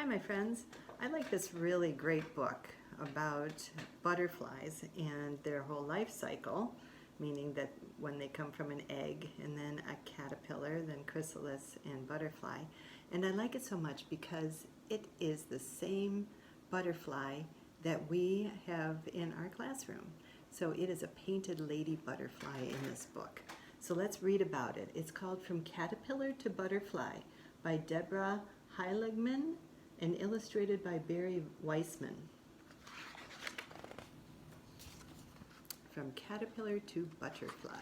Hi, my friends. I like this really great book about butterflies and their whole life cycle, meaning that when they come from an egg and then a caterpillar, then chrysalis and butterfly. And I like it so much because it is the same butterfly that we have in our classroom. So it is a painted lady butterfly in this book. So let's read about it. It's called From Caterpillar to Butterfly by Deborah Heiligman and illustrated by Barry Weissman. From Caterpillar to Butterfly.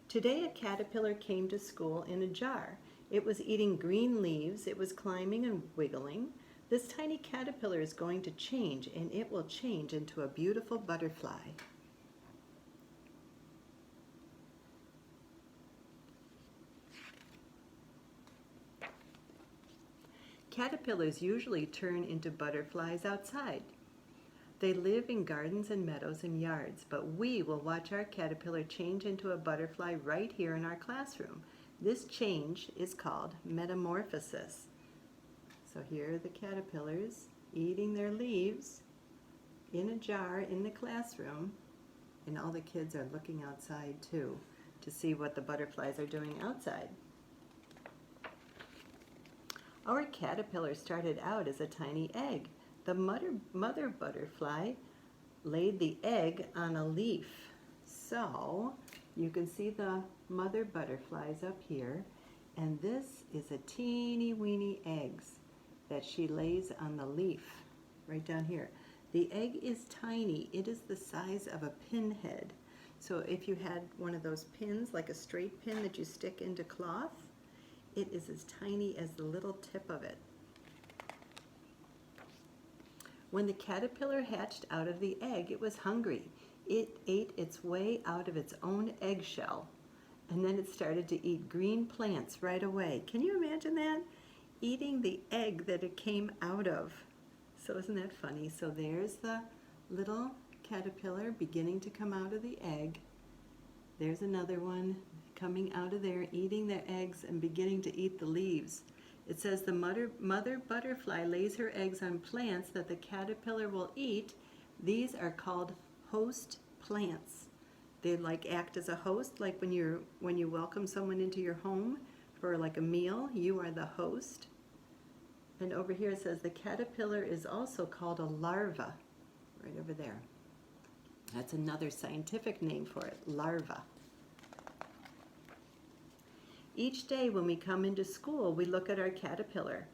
Today a caterpillar came to school in a jar. It was eating green leaves, it was climbing and wiggling. This tiny caterpillar is going to change, and it will change into a beautiful butterfly. Caterpillars usually turn into butterflies outside. They live in gardens and meadows and yards, but we will watch our caterpillar change into a butterfly right here in our classroom. This change is called metamorphosis. So here are the caterpillars eating their leaves in a jar in the classroom, and all the kids are looking outside too to see what the butterflies are doing outside. Our caterpillar started out as a tiny egg. The mother butterfly laid the egg on a leaf. So you can see the mother butterflies up here, and this is a teeny weeny eggs that she lays on the leaf right down here. The egg is tiny. It is the size of a pinhead. So if you had one of those pins, like a straight pin that you stick into cloth, it is as tiny as the little tip of it. When the caterpillar hatched out of the egg, it was hungry. It ate its way out of its own eggshell, and then it started to eat green plants right away. Can you imagine that? Eating the egg that it came out of. So isn't that funny? So there's the little caterpillar beginning to come out of the egg. There's another one coming out of there, eating their eggs and beginning to eat the leaves. It says the mother butterfly lays her eggs on plants that the caterpillar will eat. These are called host plants. They act as a host, like when you welcome someone into your home for like a meal, you are the host. And over here it says the caterpillar is also called a larva, right over there. That's another scientific name for it, larva. Each day when we come into school, we look at our caterpillar.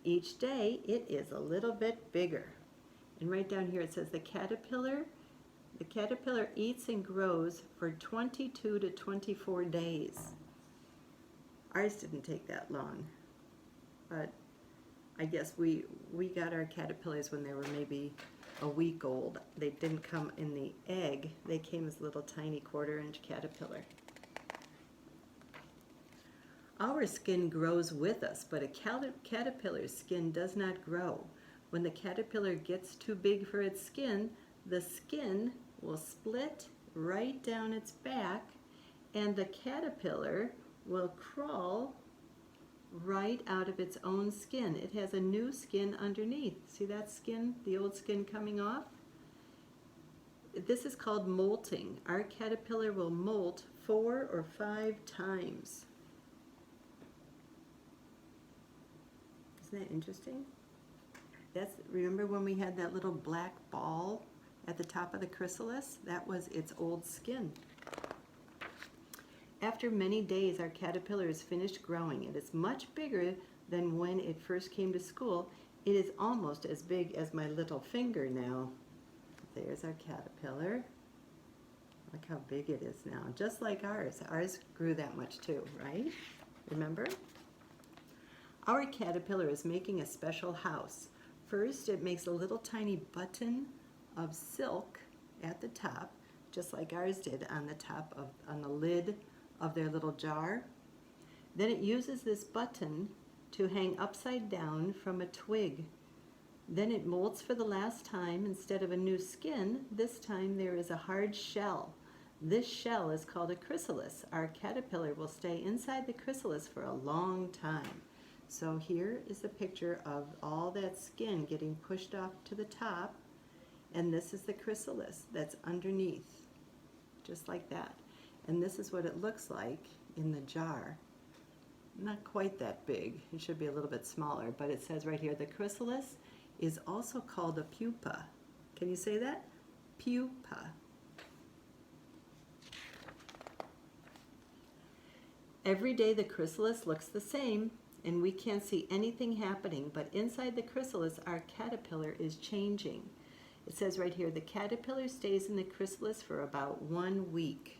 Each day it is a little bit bigger. And right down here it says the caterpillar eats and grows for 22 to 24 days. Ours didn't take that long, but I guess we got our caterpillars when they were maybe a week old. They didn't come in the egg. They came as little tiny quarter-inch caterpillar. Our skin grows with us, but a caterpillar's skin does not grow. When the caterpillar gets too big for its skin, the skin will split right down its back, and the caterpillar will crawl right out of its own skin. It has a new skin underneath. See that skin, the old skin coming off? This is called molting. Our caterpillar will molt 4 or 5 times. Isn't that interesting? Remember when we had that little black ball at the top of the chrysalis? That was its old skin. After many days, our caterpillar is finished growing. It is much bigger than when it first came to school. It is almost as big as my little finger now. There's our caterpillar. Look how big it is now, just like ours. Ours grew that much too, right? Remember? Our caterpillar is making a special house. First, it makes a little tiny button of silk at the top, just like ours did on the lid of their little jar. Then it uses this button to hang upside down from a twig. Then it molts for the last time. Instead of a new skin, this time there is a hard shell. This shell is called a chrysalis. Our caterpillar will stay inside the chrysalis for a long time. So here is a picture of all that skin getting pushed off to the top, and this is the chrysalis that's underneath, just like that. And this is what it looks like in the jar. Not quite that big, it should be a little bit smaller, but it says right here, the chrysalis is also called a pupa. Can you say that? Pupa. Every day the chrysalis looks the same, and we can't see anything happening, but inside the chrysalis our caterpillar is changing. It says right here, the caterpillar stays in the chrysalis for about 1 week.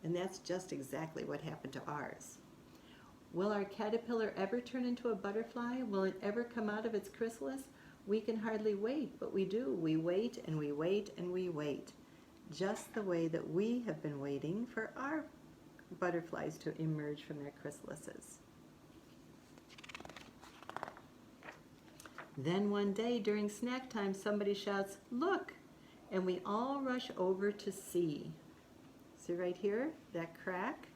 And that's just exactly what happened to ours. Will our caterpillar ever turn into a butterfly? Will it ever come out of its chrysalis? We can hardly wait, but we do. We wait and we wait and we wait. Just the way that we have been waiting for our butterflies to emerge from their chrysalises. Then one day during snack time, somebody shouts, "Look!" And we all rush over to see. See right here, that crack?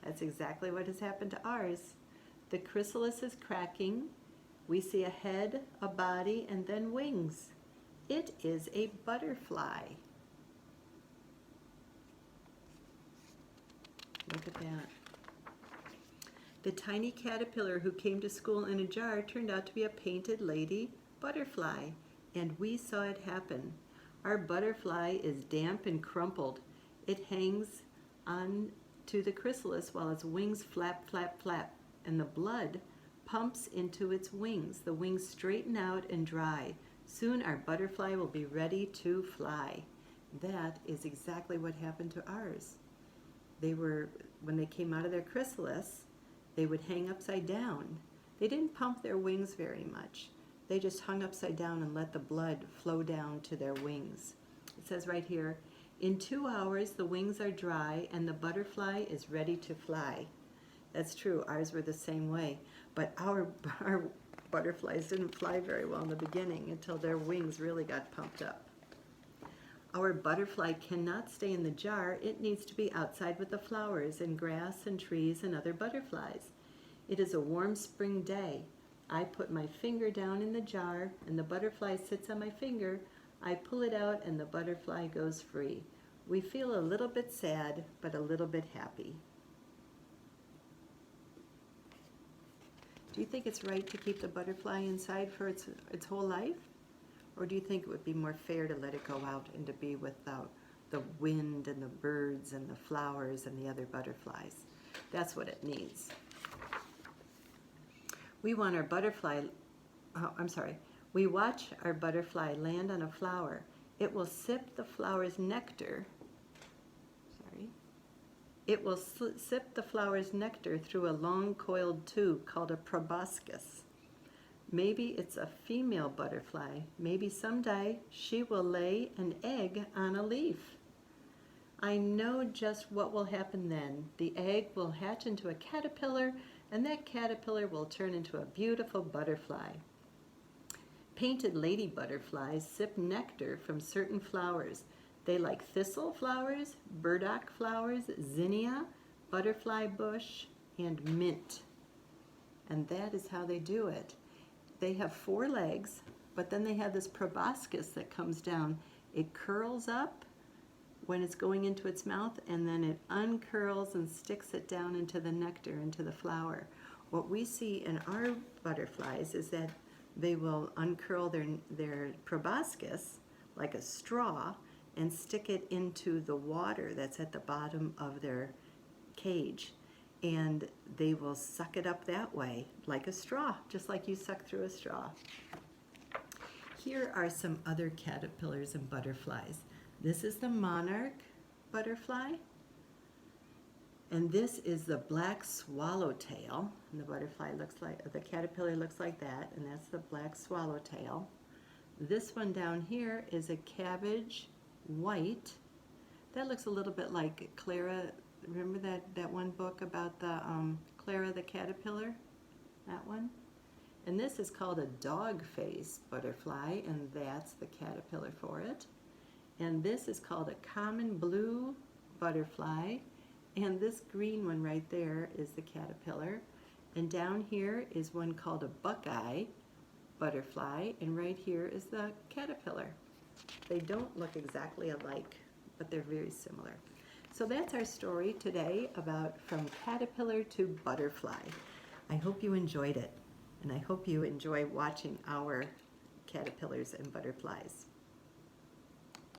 That's exactly what has happened to ours. The chrysalis is cracking. We see a head, a body, and then wings. It is a butterfly. Look at that. The tiny caterpillar who came to school in a jar turned out to be a painted lady butterfly, and we saw it happen. Our butterfly is damp and crumpled. It hangs on to the chrysalis while its wings flap, flap, flap, and the blood pumps into its wings. The wings straighten out and dry. Soon our butterfly will be ready to fly. That is exactly what happened to ours. When they came out of their chrysalis, they would hang upside down. They didn't pump their wings very much. They just hung upside down and let the blood flow down to their wings. It says right here, in 2 hours the wings are dry and the butterfly is ready to fly. That's true, ours were the same way, but our butterflies didn't fly very well in the beginning until their wings really got pumped up. Our butterfly cannot stay in the jar. It needs to be outside with the flowers and grass and trees and other butterflies. It is a warm spring day. I put my finger down in the jar and the butterfly sits on my finger. I pull it out and the butterfly goes free. We feel a little bit sad, but a little bit happy. Do you think it's right to keep the butterfly inside for its whole life? Or do you think it would be more fair to let it go out and to be without the wind and the birds and the flowers and the other butterflies? That's what it needs. We watch our butterfly land on a flower. It will sip the flower's nectar. It will sip the flower's nectar through a long coiled tube called a proboscis. Maybe it's a female butterfly. Maybe someday she will lay an egg on a leaf. I know just what will happen then. The egg will hatch into a caterpillar, and that caterpillar will turn into a beautiful butterfly. Painted lady butterflies sip nectar from certain flowers. They like thistle flowers, burdock flowers, zinnia, butterfly bush, and mint. And that is how they do it. They have 4 legs, but then they have this proboscis that comes down. It curls up when it's going into its mouth, and then it uncurls and sticks it down into the nectar, into the flower. What we see in our butterflies is that they will uncurl their proboscis like a straw and stick it into the water that's at the bottom of their cage. And they will suck it up that way, like a straw, just like you suck through a straw. Here are some other caterpillars and butterflies. This is the monarch butterfly, and this is the black swallowtail. And the caterpillar looks like that, and that's the black swallowtail. This one down here is a cabbage white. That looks a little bit like Clara. Remember that one book about the Clara the caterpillar? That one? And this is called a dog face butterfly, and that's the caterpillar for it. And this is called a common blue butterfly, and this green one right there is the caterpillar. And down here is one called a buckeye butterfly, and right here is the caterpillar. They don't look exactly alike, but they're very similar. So that's our story today about from caterpillar to butterfly. I hope you enjoyed it, and I hope you enjoy watching our caterpillars and butterflies.